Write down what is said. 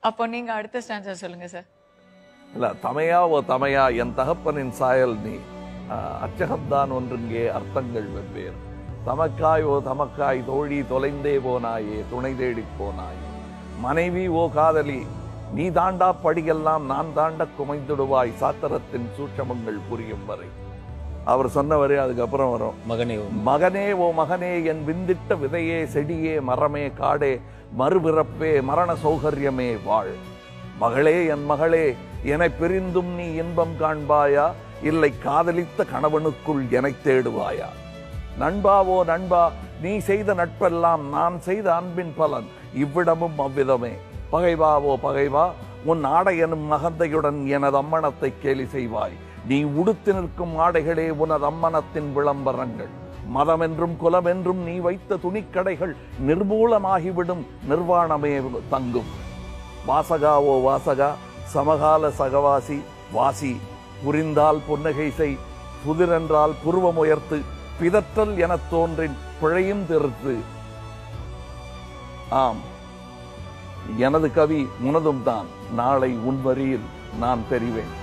அப்போ நீங்க அடுத்த ஸ்டான்ஸா சொல்லுங்க சார். இல்ல, தமையா ஓ தமையா என் தகப்பனின் சாயல் நீ, அச்சகம்தான் ஒன்றுங்கே அர்த்தங்கள் வெவ்வேறு. தமக்காய் ஓ தமக்காய் தோழி தொலைந்தே போனாயே துணை தேடி போனாயே. மனைவி ஓ காதலி நீ தாண்டா படியெல்லாம் நான் தாண்ட குமைந்துடுவாய் சாத்திரத்தின் சூட்சமங்கள் புரியும் வரை. அவர் சொன்னவரே அதுக்கப்புறம் வரும். மகனே ஓ மகனே என் விந்திட்ட விதையே செடியே மரமே காடே மறுபிறப்பே மரண சௌகரியமே வாழ். மகளே என் மகளே என்னை பிரிந்தும் நீ இன்பம் காண்பாயா, இல்லை காதலித்த கணவனுக்குள் என்னை தேடுவாயா. நண்பாவோ நண்பா நீ செய்த நட்பெல்லாம் நான் செய்த அன்பின் பலன், இவ்விடமும் அவ்விதமே. பகைவாவோ பகைவா உன் ஆடை எனும் மகந்தையுடன் எனது அம்மனத்தை கேலி செய்வாய். நீ உடுத்து நிற்கும் ஆடைகளே உனது அம்மனத்தின் விளம்பரங்கள். மதம் என்றும் குலம் என்றும் நீ வைத்த துணிக்கடைகள் நிர்மூலமாகிவிடும், நிர்வாணமே தங்கும். வாசகாவோ வாசகா சமகால சகவாசி வாசி, புரிந்தால் புன்னகை செய் புதிரென்றால் புருவம் உயர்த்து, பிதற்றல் எனத் தோன்றின் பிழையும் திருத்து. ஆம், எனது கவி உனதும் தான், நாளை உன் வரியில் நான் தெரிவேன்.